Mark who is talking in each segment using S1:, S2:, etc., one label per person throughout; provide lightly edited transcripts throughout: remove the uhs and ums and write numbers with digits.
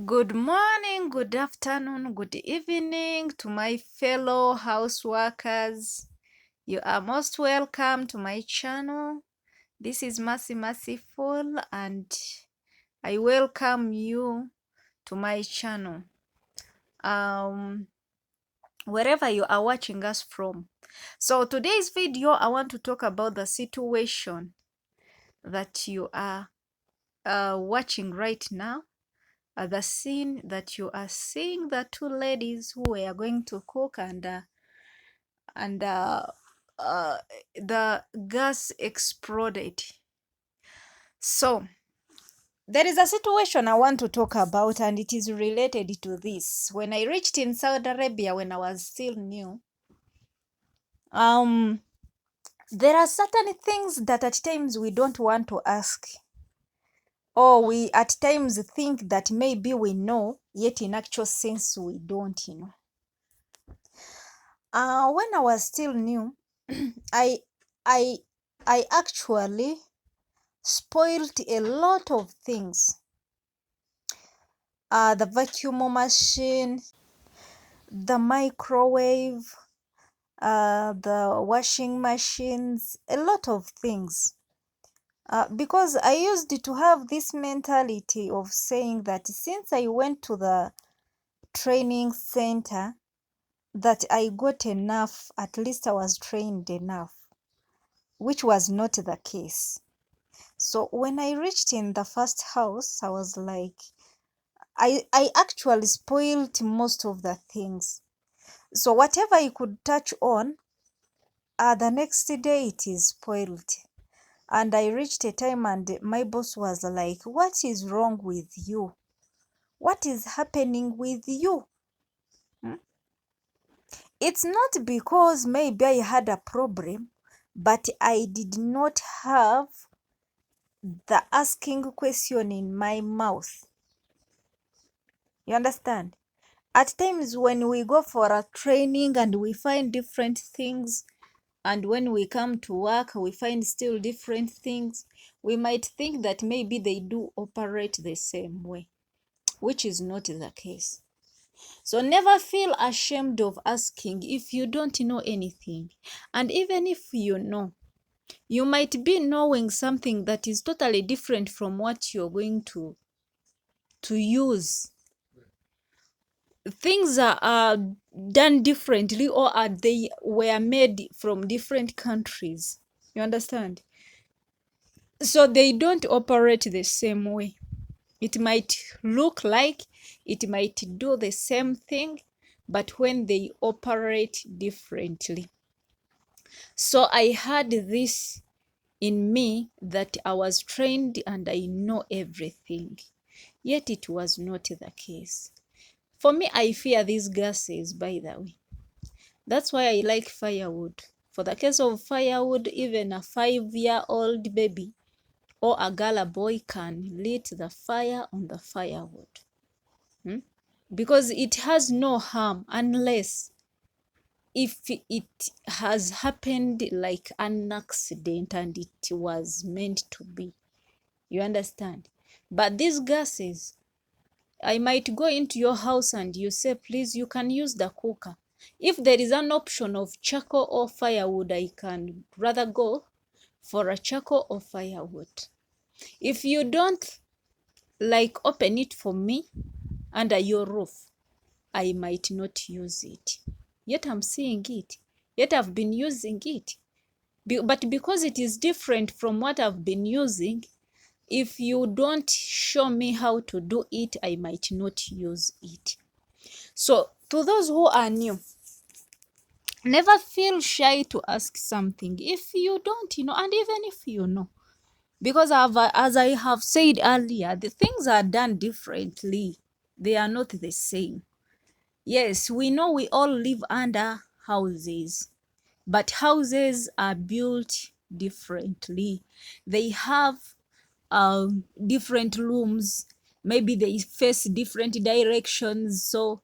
S1: Good morning, good afternoon, good evening to my fellow house workers. You are most welcome to my channel. This is Merciful and I welcome you to my channel. Wherever you are watching us from. So today's video, I want to talk about the situation that you are watching right now. The scene that you are seeing, the two ladies who were going to cook and the gas exploded. So there is a situation I want to talk about, and it is related to this. When I reached in Saudi Arabia when I was still new, there are certain things that at times we don't want to ask, or we at times think that maybe we know, yet in actual sense we don't. When I was still new, I I I actually spoiled a lot of things. The vacuum machine, the microwave, the washing machines, a lot of things. Because I used to have this mentality of saying that since I went to the training center, that I got enough, at least I was trained enough, which was not the case. So when I reached in the first house, I was like, I actually spoiled most of the things. So whatever I could touch on, the next day it is spoiled. And I reached a time and my boss was like, what is wrong with you? What is happening with you? It's not because maybe I had a problem, but I did not have the asking question in my mouth. You understand? At times when we go for a training and we find different things, and when we come to work we find still different things, we might think that maybe they do operate the same way, which is not the case. So never feel ashamed of asking if you don't know anything. And even if you know, you might be knowing something that is totally different from what you're going to use. Things are done differently, or are they were made from different countries. You understand? So they don't operate the same way. It might look like it might do the same thing, but when they operate differently. So I had this in me that I was trained and I know everything, yet it was not the case. For me, I fear these gases, by the way. That's why I like firewood. For the case of firewood, even a 5-year-old baby or a girl, a boy can lit the fire on the firewood. Because it has no harm unless if it has happened like an accident and it was meant to be. You understand? But these gases, I might go into your house and you say, please, you can use the cooker. If there is an option of charcoal or firewood, I can rather go for a charcoal or firewood. If you don't like open it for me under your roof, I might not use it. Yet I'm seeing it. Yet I've been using it. But because it is different from what I've been using, if you don't show me how to do it, I might not use it. So to those who are new, never feel shy to ask something if you don't, and even if you know. Because as I have said earlier, the things are done differently. They are not the same. Yes, we know we all live under houses, but houses are built differently. They have different rooms. Maybe they face different directions. So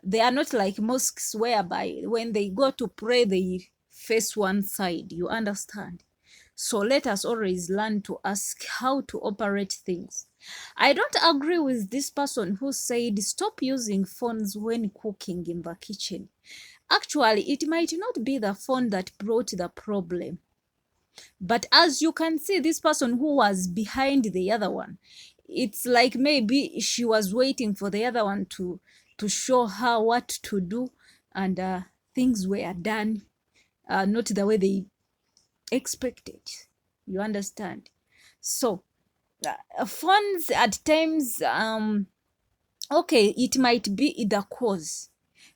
S1: they are not like mosques whereby when they go to pray, they face one side. You understand? So let us always learn to ask how to operate things. I don't agree with this person who said stop using phones when cooking in the kitchen. Actually, it might not be the phone that brought the problem. But as you can see, this person who was behind the other one, it's like maybe she was waiting for the other one to show her what to do, and things were done not the way they expected. You understand? So phones at times, okay, it might be the cause,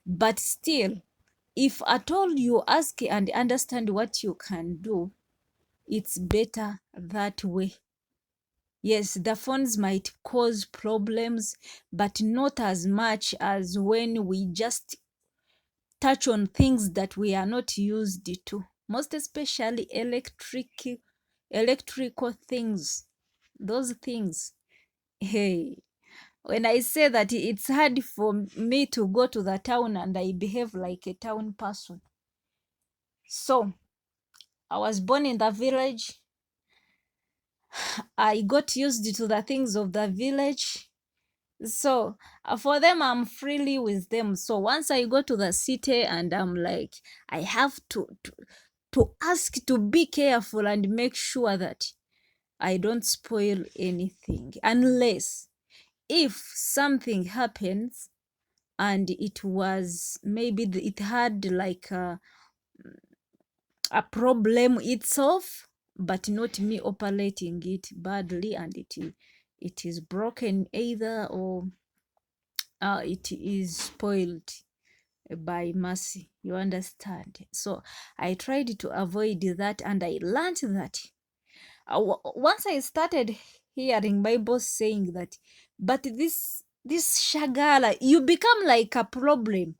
S1: but still, if at all you ask and understand what you can do, it's better that way. Yes, the phones might cause problems, but not as much as when we just touch on things that we are not used to, most especially electrical things. Those things. Hey, when I say that it's hard for me to go to the town and I behave like a town person. So, I was born in the village. I got used to the things of the village. So for them, I'm freely with them. So once I go to the city and I'm like, I have to ask to be careful and make sure that I don't spoil anything, unless if something happens and it was maybe it had like a problem itself, but not me operating it badly, and it is broken either, or it is spoiled by mercy. You understand? So I tried to avoid that, and I learned that once I started hearing Bible saying that, but this shagala, you become like a problem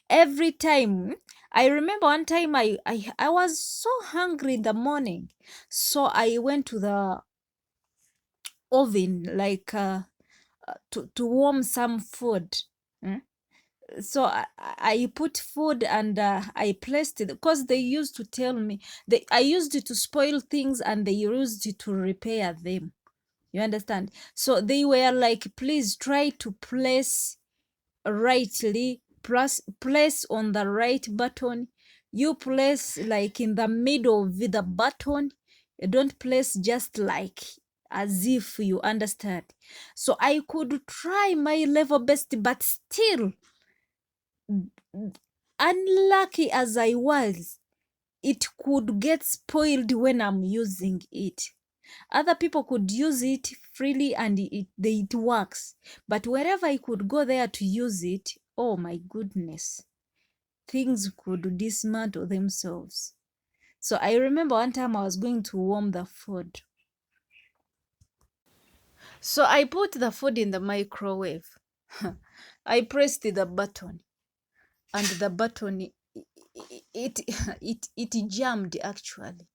S1: every time. I remember one time I was so hungry in the morning, so I went to the oven, like to warm some food. mm. So I put food, and I placed it, because they used to tell me, I used it to spoil things and they used it to repair them. You understand? So they were like, please try to place rightly, place on the right button. You place like in the middle of the button. Don't place just like as if you understand. So I could try my level best, but still, unlucky as I was, it could get spoiled when I'm using it. Other people could use it freely and it works. But wherever I could go there to use it, oh my goodness, things could dismantle themselves. So I remember one time I was going to warm the food. So I put the food in the microwave. I pressed the button, and the button, it it jammed actually.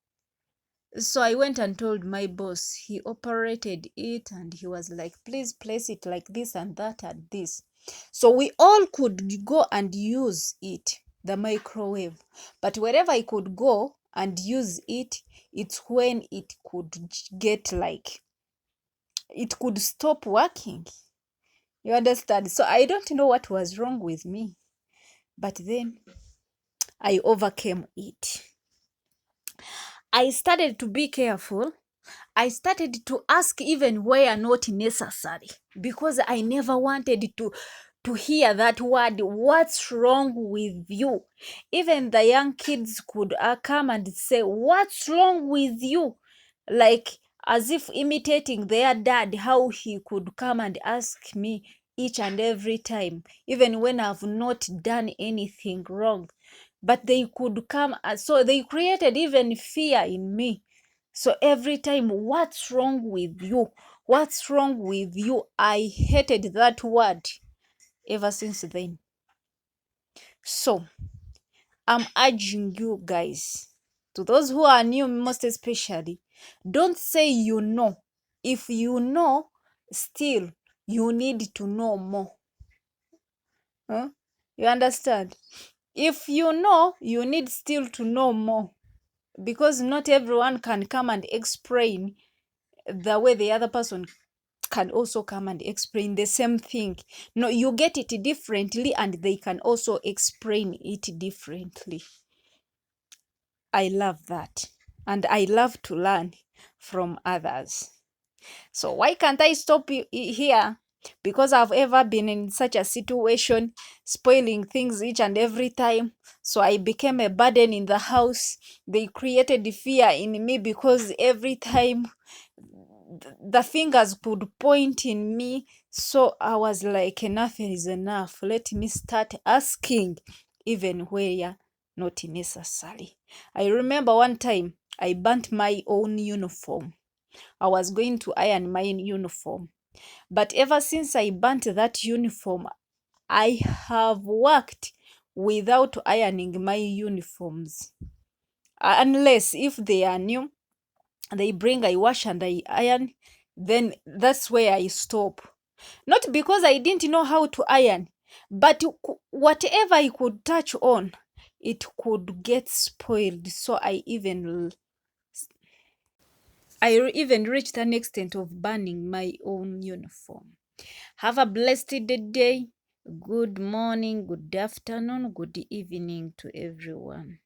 S1: So I went and told my boss. He operated it and he was like, please place it like this and that and this. So we all could go and use it, the microwave. But wherever I could go and use it, it's when it could get like, it could stop working. You understand? So I don't know what was wrong with me. But then I overcame it. I started to be careful. I started to ask even where not necessary, because I never wanted to hear that word, what's wrong with you? Even the young kids could come and say, what's wrong with you? Like as if imitating their dad, how he could come and ask me each and every time, even when I've not done anything wrong. But they could come, so they created even fear in me. So every time, what's wrong with you? What's wrong with you? I hated that word ever since then. So I'm urging you guys, to those who are new, most especially, don't say you know. If you know, still, you need to know more. Huh? You understand? If you know, you need still to know more. because not everyone can come and explain the way the other person can also come and explain the same thing. No, you get it differently and they can also explain it differently. I love that. And I love to learn from others. So why can't I stop here? Because I've ever been in such a situation, spoiling things each and every time. So I became a burden in the house. They created fear in me because every time the fingers could point in me. So I was like, enough is enough. Let me start asking, even where not necessary. I remember one time I burnt my own uniform. I was going to iron my uniform. But ever since I burnt that uniform, I have worked without ironing my uniforms. Unless if they are new, they bring, I wash and I iron, then that's where I stop. Not because I didn't know how to iron, but whatever I could touch on, it could get spoiled. So I even reached an extent of burning my own uniform. Have a blessed day. Good morning, good afternoon, good evening to everyone.